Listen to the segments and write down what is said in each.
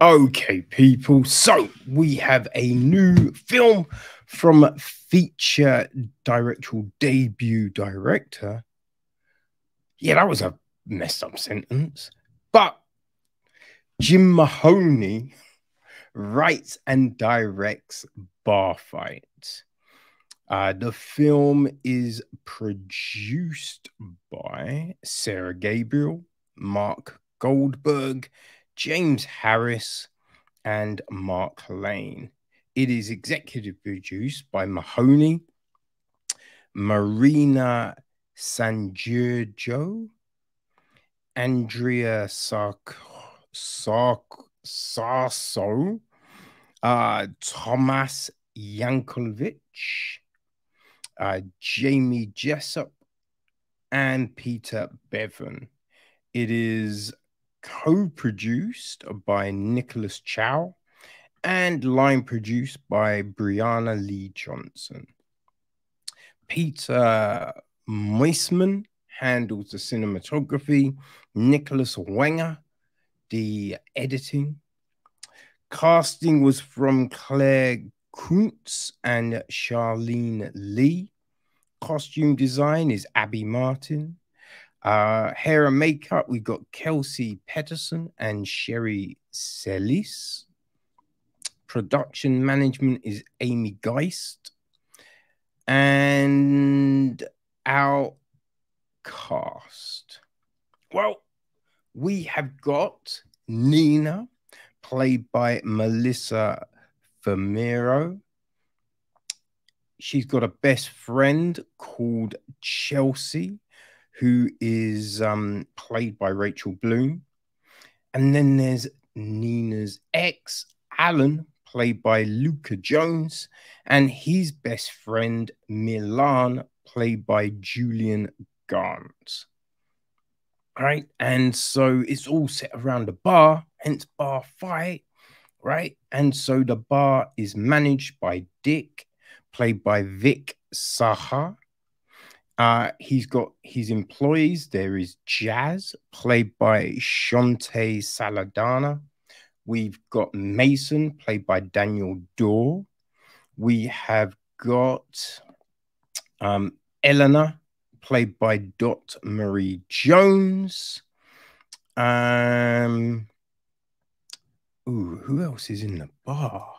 Okay, people. So we have a new film from feature directorial debut director. Yeah, that was a messed up sentence. But Jim Mahoney writes and directs Bar Fight. The film is produced by Sarah Gabriel, Mark Goldberg, James Harris, and Mark Lane. It is executive produced by Mahoney, Marina Sangiorgio, Andrea Sarso, Thomas Yankovic, Jamie Jessup, and Peter Bevan. It is co-produced by Nicholas Chow and line produced by Brianna Lee Johnson. Peter Meisman handles the cinematography, Nicholas Wenger, the editing. Casting was from Claire Kuntz and Charlene Lee. Costume design is Abby Martin. Hair and makeup, we got Kelsey Peterson and Sherry Celis. Production management is Amy Geist. And our cast. Well, we have got Nina, played by Melissa Fumero. She's got a best friend called Chelsea, who is played by Rachel Bloom. And then there's Nina's ex, Alan, played by Luka Jones, and his best friend, Milan, played by Julian Gant. Right? And so it's all set around a bar, hence Bar Fight, right? And so the bar is managed by Dick, played by Vic Saha. He's got his employees. There is Jazz, played by Shante Saladana. We've got Mason, played by Daniel Dorr. We have got Eleanor, played by Dot Marie Jones. Who else is in the bar?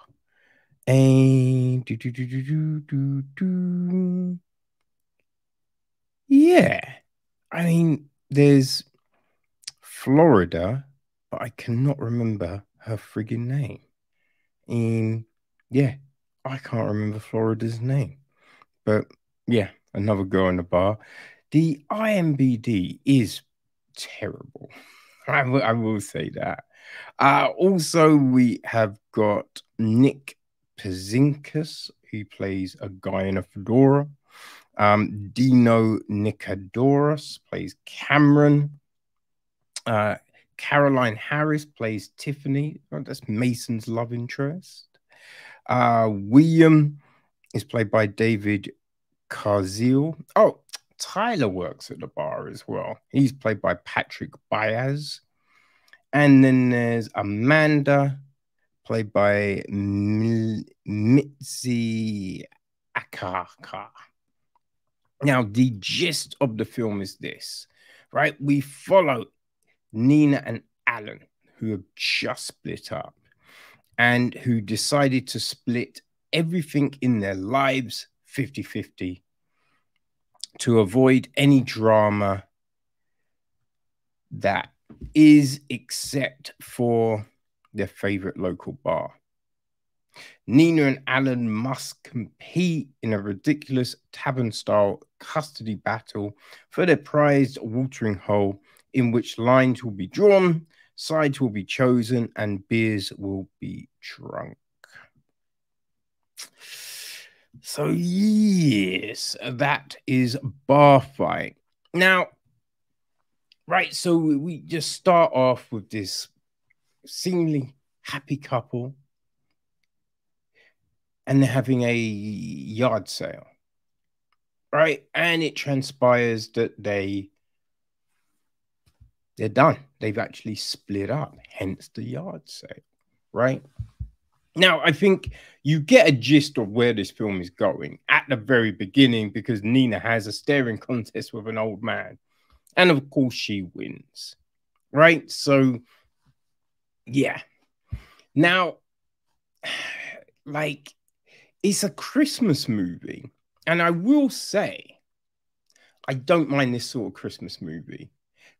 Yeah, I mean, there's Florida, but I cannot remember her friggin' name. Yeah, I can't remember Florida's name. But yeah, another girl in the bar. The IMBD is terrible. I will say that. Also, we have got Nick Pazinkas, who plays a guy in a fedora. Dino Nicodoros plays Cameron. Caroline Harris plays Tiffany. Oh, that's Mason's love interest. William is played by David Carziel. Oh, Tyler works at the bar as well. He's played by Patrick Baez. And then there's Amanda, played by Mitzi Akaka. Now, the gist of the film is this, right? We follow Nina and Alan, who have just split up and who decided to split everything in their lives 50-50 to avoid any drama that is except for their favorite local bar. Nina and Alan must compete in a ridiculous tavern-style custody battle for their prized watering hole, in which lines will be drawn, sides will be chosen, and beers will be drunk. So yes, that is Bar Fight. Now, right, so we just start off with this seemingly happy couple, and they're having a yard sale, right? And it transpires that they're done. They've actually split up, hence the yard sale. right? Now, I think you get a gist of where this film is going at the very beginning because Nina has a staring contest with an old man. And of course, she wins, right? So, yeah. Now, like, it's a Christmas movie. And I will say, I don't mind this sort of Christmas movie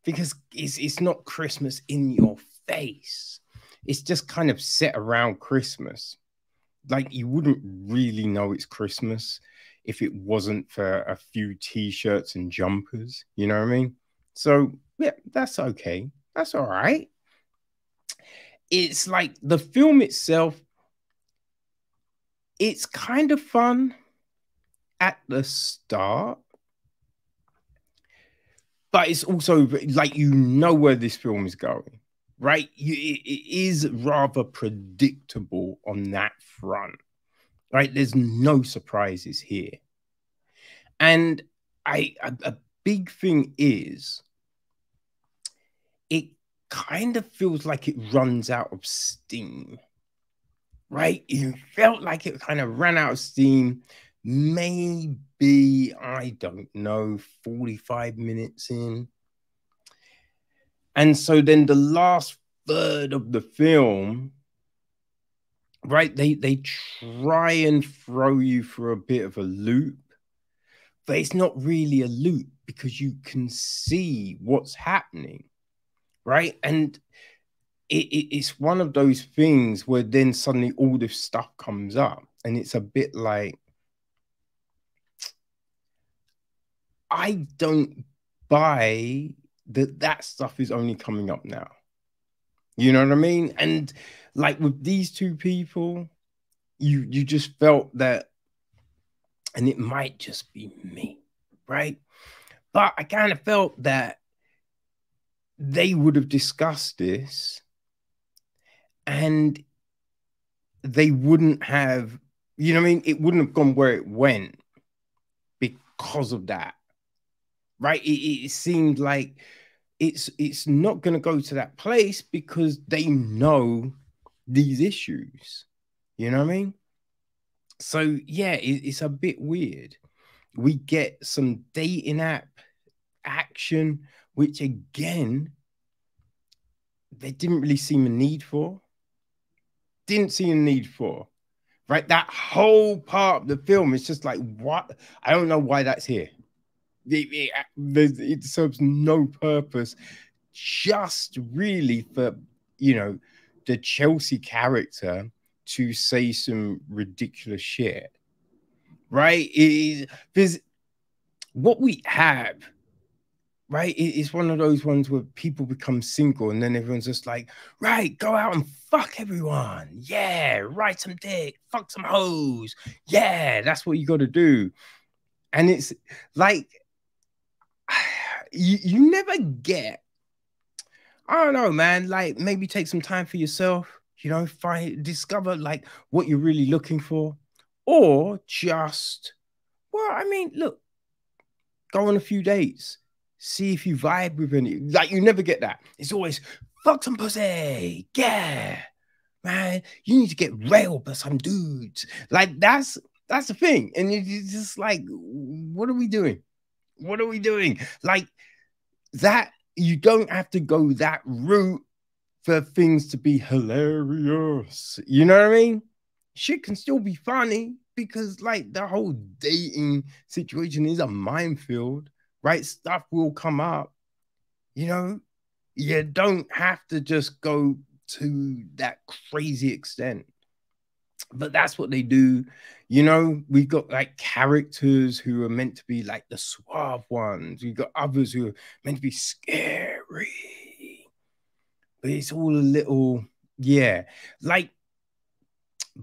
because it's not Christmas in your face. It's just kind of set around Christmas. Like you wouldn't really know it's Christmas if it wasn't for a few t-shirts and jumpers, you know what I mean? So yeah, that's okay. That's all right. It's like the film itself, it's kind of fun at the start, but it's also like you know where this film is going, right? It is rather predictable on that front, right? There's no surprises here. And a big thing is it kind of feels like it runs out of steam, right? It felt like it kind of ran out of steam. Maybe, I don't know, 45 minutes in. And so then the last third of the film, right, they try and throw you for a bit of a loop, but it's not really a loop because you can see what's happening, right? And it's one of those things where then suddenly all this stuff comes up and it's a bit like, I don't buy that stuff is only coming up now. You know what I mean? And like with these two people, you just felt that, and it might just be me, right? But I kind of felt that they would have discussed this and they wouldn't have, you know what I mean? It wouldn't have gone where it went because of that, right? It seemed like it's not going to go to that place because they know these issues, you know what I mean? So yeah, it's a bit weird. We get some dating app action, which again, they didn't really seem a need for. Didn't see a need for. Right? That whole part of the film is just like, what? I don't know why that's here. It serves no purpose, just really for, you know, the Chelsea character to say some ridiculous shit. Right? There's what we have, right? It's one of those ones where people become single and then everyone's just like, right, go out and fuck everyone. Yeah, ride some dick, fuck some hoes. Yeah, that's what you got to do. And it's like, you never get, I don't know, man, like maybe take some time for yourself, you know, discover like what you're really looking for, or just, well, I mean, look, go on a few dates, see if you vibe with any. Like you never get that. It's always fuck some pussy. Yeah, man, you need to get railed by some dudes. Like that's the thing. And it's just like, what are we doing? What are we doing? Like that. You don't have to go that route for things to be hilarious. You know what I mean? Shit can still be funny because like the whole dating situation is a minefield, right? Stuff will come up, you know. You don't have to just go to that crazy extent, but that's what they do. You know, we've got like characters who are meant to be like the suave ones, we've got others who are meant to be scary, but it's all a little, yeah, like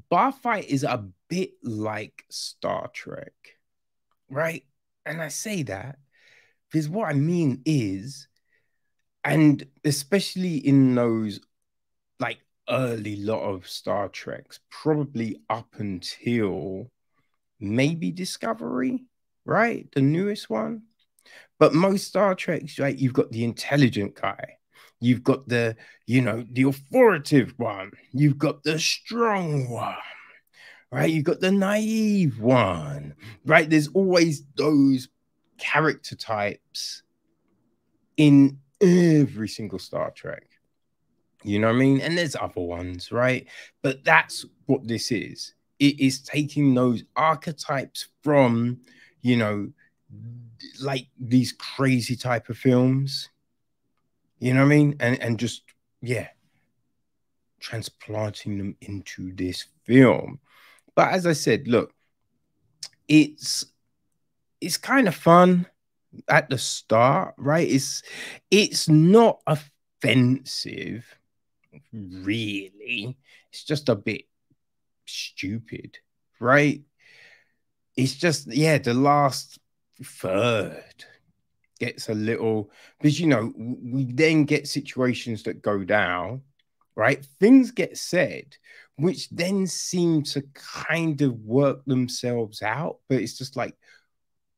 bar fight is a bit like Star Trek, right? And I say that because what I mean is, and especially in those like early lot of Star Treks, probably up until maybe Discovery, right? The newest one. But most Star Treks, right, you've got the intelligent guy, You've got the, the authoritative one. You've got the strong one, right? You've got the naive one, right? There's always those character types in every single Star Trek. You know what I mean? And there's other ones, right? But that's what this is. It is taking those archetypes from, like these crazy type of films. You know what I mean? And just, yeah, transplanting them into this film. But as I said, look, it's kind of fun at the start, right? It's not offensive, really. It's just a bit stupid, right? It's just, yeah, the last third gets a little, because we then get situations that go down, right? Things get said which then seem to kind of work themselves out, but it's just like,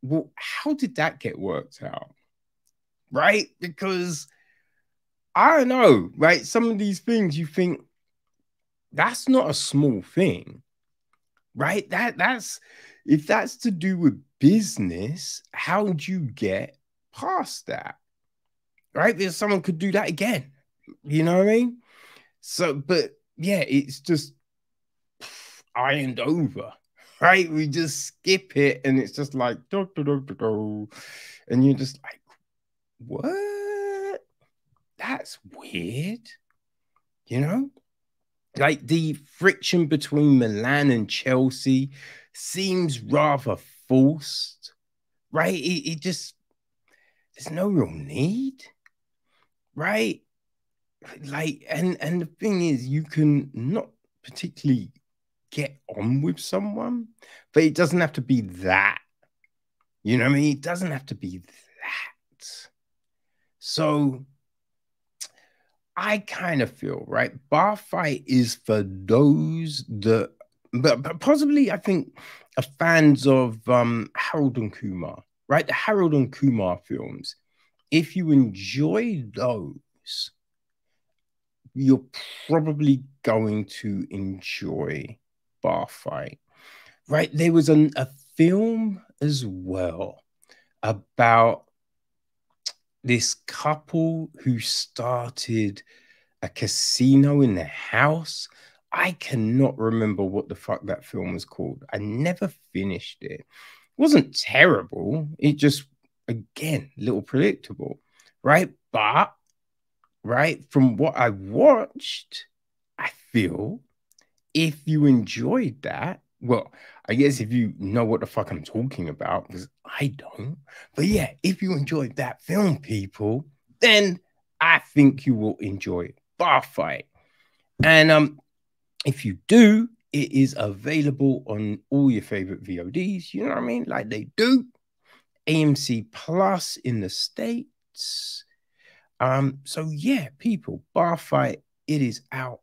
well, how did that get worked out? Right? Because I don't know, right? Some of these things you think that's not a small thing, right? That's if that's to do with business, how would you get past that? Right? Because someone could do that again. You know what I mean? So, but yeah, it's just ironed over, right? We just skip it and it's just like, and you're just like, what? That's weird, you know? Like the friction between Milan and Chelsea seems rather forced, right? It just, there's no real need, right? Like, and the thing is, you can not particularly get on with someone, but it doesn't have to be that. You know what I mean? It doesn't have to be that. So I kind of feel, right, bar fight is for those that, but possibly I think are fans of Harold and Kumar, right? The Harold and Kumar films. If you enjoy those, you're probably going to enjoy Bar Fight, right? There was a film as well about this couple who started a casino in their house. I cannot remember what the fuck that film was called. I never finished it. It wasn't terrible. It just, again, a little predictable, right? But, right, from what I watched, I feel if you enjoyed that, well, I guess if you know what the fuck I'm talking about, because I don't. But yeah, if you enjoyed that film, people, then I think you will enjoy Bar Fight. And if you do, it is available on all your favorite VODs. You know what I mean? Like they do. AMC Plus in the States. So yeah, people, Bar Fight, it is out